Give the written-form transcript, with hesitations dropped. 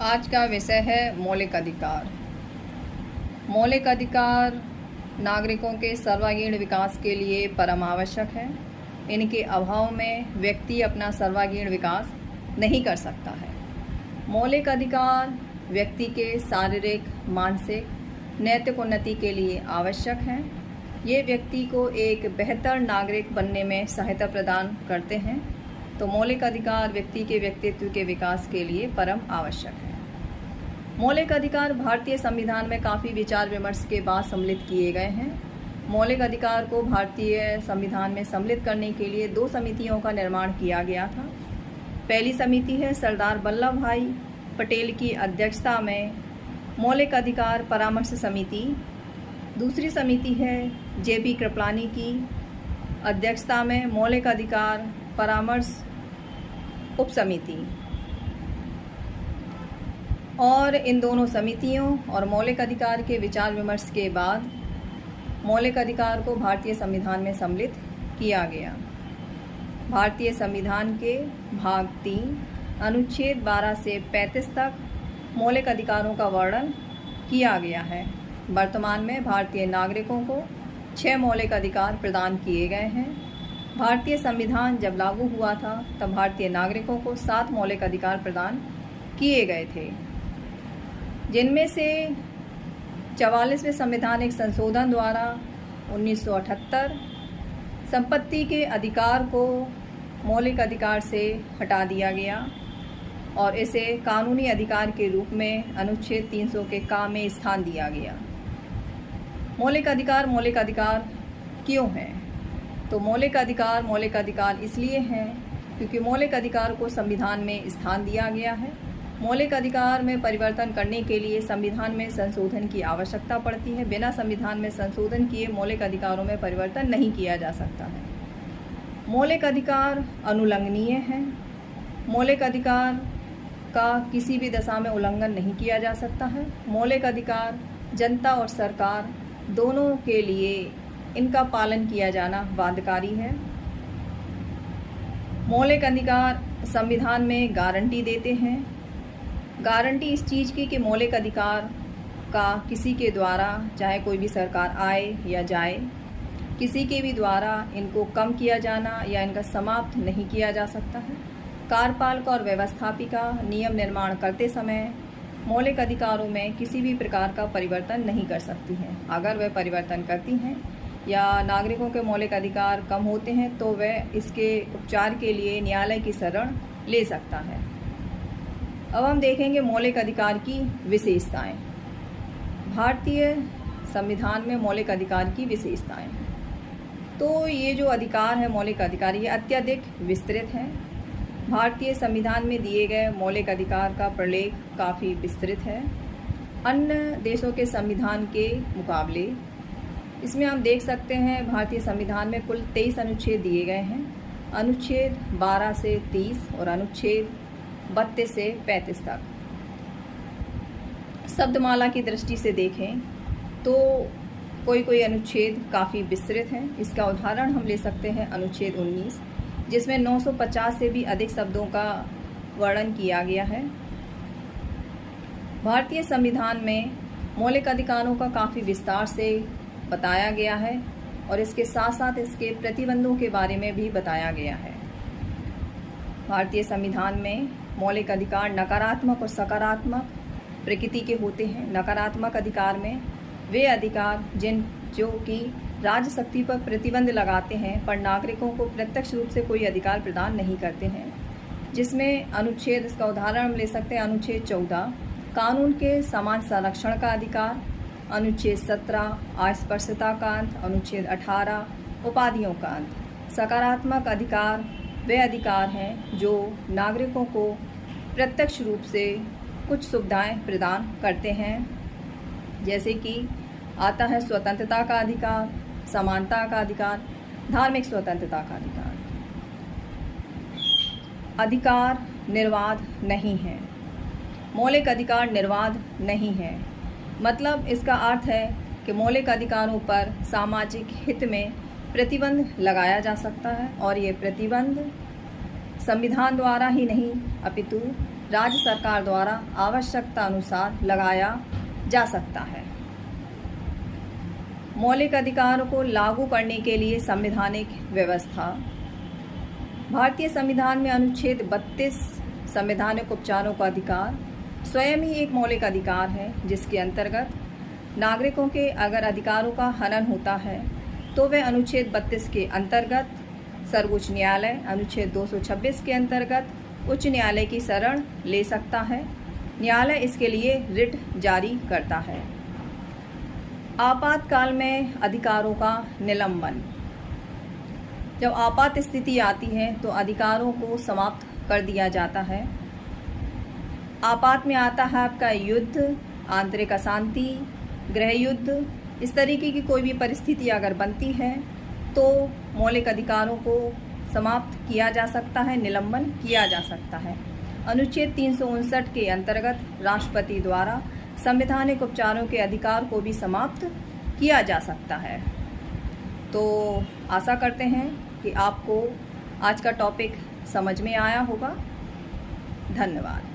आज का विषय है मौलिक अधिकार। मौलिक अधिकार नागरिकों के सर्वांगीण विकास के लिए परम आवश्यक है। इनके अभाव में व्यक्ति अपना सर्वांगीण विकास नहीं कर सकता है। मौलिक अधिकार व्यक्ति के शारीरिक, मानसिक, नैतिक उन्नति के लिए आवश्यक हैं। ये व्यक्ति को एक बेहतर नागरिक बनने में सहायता प्रदान करते हैं। तो मौलिक अधिकार व्यक्ति के व्यक्तित्व के विकास के लिए परम आवश्यक है। मौलिक अधिकार भारतीय संविधान में काफ़ी विचार विमर्श के बाद सम्मिलित किए गए हैं। मौलिक अधिकार को भारतीय संविधान में सम्मिलित करने के लिए 2 समितियों का निर्माण किया गया था। पहली समिति है सरदार वल्लभ भाई पटेल की अध्यक्षता में मौलिक अधिकार परामर्श समिति। दूसरी समिति है JP कृपलानी की अध्यक्षता में मौलिक अधिकार परामर्श उप समिति। और इन दोनों समितियों और मौलिक अधिकार के विचार विमर्श के बाद मौलिक अधिकार को भारतीय संविधान में सम्मिलित किया गया। भारतीय संविधान के भाग 3 अनुच्छेद 12 से 35 तक मौलिक अधिकारों का वर्णन किया गया है। वर्तमान में भारतीय नागरिकों को 6 मौलिक अधिकार प्रदान किए गए हैं। भारतीय संविधान जब लागू हुआ था तब भारतीय नागरिकों को 7 मौलिक अधिकार प्रदान किए गए थे, जिनमें से 44वें संवैधानिक संशोधन द्वारा 1978 संपत्ति के अधिकार को मौलिक अधिकार से हटा दिया गया और इसे कानूनी अधिकार के रूप में अनुच्छेद 300 के का में स्थान दिया गया। मौलिक अधिकार क्यों हैं? तो मौलिक अधिकार इसलिए हैं क्योंकि मौलिक अधिकार को संविधान में स्थान दिया गया है। मौलिक अधिकार में परिवर्तन करने के लिए संविधान में संशोधन की आवश्यकता पड़ती है। बिना संविधान में संशोधन किए मौलिक अधिकारों में परिवर्तन नहीं किया जा सकता है। मौलिक अधिकार अनुलंघनीय हैं। मौलिक अधिकार का किसी भी दशा में उल्लंघन नहीं किया जा सकता है। मौलिक अधिकार जनता और सरकार दोनों के लिए इनका पालन किया जाना बाध्यकारी है। मौलिक अधिकार संविधान में गारंटी देते हैं। गारंटी इस चीज़ की कि मौलिक अधिकार का किसी के द्वारा, चाहे कोई भी सरकार आए या जाए, किसी के भी द्वारा इनको कम किया जाना या इनका समाप्त नहीं किया जा सकता है। कार्यपालिका और व्यवस्थापिका नियम निर्माण करते समय मौलिक अधिकारों में किसी भी प्रकार का परिवर्तन नहीं कर सकती हैं। अगर वह परिवर्तन करती हैं या नागरिकों के मौलिक अधिकार कम होते हैं तो वह इसके उपचार के लिए न्यायालय की शरण ले सकता है। अब हम देखेंगे मौलिक अधिकार की विशेषताएं। भारतीय संविधान में मौलिक अधिकार की विशेषताएं, तो ये जो अधिकार है मौलिक अधिकार, ये अत्यधिक विस्तृत हैं। भारतीय संविधान में दिए गए मौलिक अधिकार का प्रलेख काफ़ी विस्तृत है अन्य देशों के संविधान के मुकाबले। इसमें हम देख सकते हैं भारतीय संविधान में कुल 23 अनुच्छेद दिए गए हैं। अनुच्छेद 12 से 30 और अनुच्छेद 32 से 35 तक। शब्दमाला की दृष्टि से देखें तो कोई अनुच्छेद काफ़ी विस्तृत हैं। इसका उदाहरण हम ले सकते हैं अनुच्छेद 19, जिसमें 950 से भी अधिक शब्दों का वर्णन किया गया है। भारतीय संविधान में मौलिक अधिकारों का काफ़ी विस्तार से बताया गया है और इसके साथ साथ इसके प्रतिबंधों के बारे में भी बताया गया है। भारतीय संविधान में मौलिक अधिकार नकारात्मक और सकारात्मक प्रकृति के होते हैं। नकारात्मक अधिकार में वे अधिकार जो कि राज्य शक्ति पर प्रतिबंध लगाते हैं पर नागरिकों को प्रत्यक्ष रूप से कोई अधिकार प्रदान नहीं करते हैं, जिसमें अनुच्छेद, इसका उदाहरण हम ले सकते हैं अनुच्छेद 14 कानून के समान संरक्षण का अधिकार, अनुच्छेद 17 अस्पृश्यता का अंत, अनुच्छेद 18 उपाधियों का अंत। सकारात्मक अधिकार वे अधिकार हैं जो नागरिकों को प्रत्यक्ष रूप से कुछ सुविधाएं प्रदान करते हैं, जैसे कि आता है स्वतंत्रता का अधिकार, समानता का अधिकार, धार्मिक स्वतंत्रता का अधिकार। अधिकार निर्वाध नहीं है। मौलिक अधिकार निर्वाध नहीं है, मतलब इसका अर्थ है कि मौलिक अधिकारों पर सामाजिक हित में प्रतिबंध लगाया जा सकता है और ये प्रतिबंध संविधान द्वारा ही नहीं अपितु राज्य सरकार द्वारा आवश्यकता अनुसार लगाया जा सकता है। मौलिक अधिकारों को लागू करने के लिए संवैधानिक व्यवस्था। भारतीय संविधान में अनुच्छेद 32 संवैधानिक उपचारों का अधिकार स्वयं ही एक मौलिक अधिकार है, जिसके अंतर्गत नागरिकों के अगर अधिकारों का हनन होता है तो वह अनुच्छेद 32 के अंतर्गत सर्वोच्च न्यायालय, अनुच्छेद 226 के अंतर्गत उच्च न्यायालय की शरण ले सकता है। न्यायालय इसके लिए रिट जारी करता है। आपातकाल में अधिकारों का निलंबन। जब आपात स्थिति आती है तो अधिकारों को समाप्त कर दिया जाता है। आपात में आता है आपका युद्ध, आंतरिक अशांति, गृह युद्ध, इस तरीके की कोई भी परिस्थिति अगर बनती है तो मौलिक अधिकारों को समाप्त किया जा सकता है, निलंबन किया जा सकता है। अनुच्छेद 359 के अंतर्गत राष्ट्रपति द्वारा संवैधानिक उपचारों के अधिकार को भी समाप्त किया जा सकता है। तो आशा करते हैं कि आपको आज का टॉपिक समझ में आया होगा। धन्यवाद।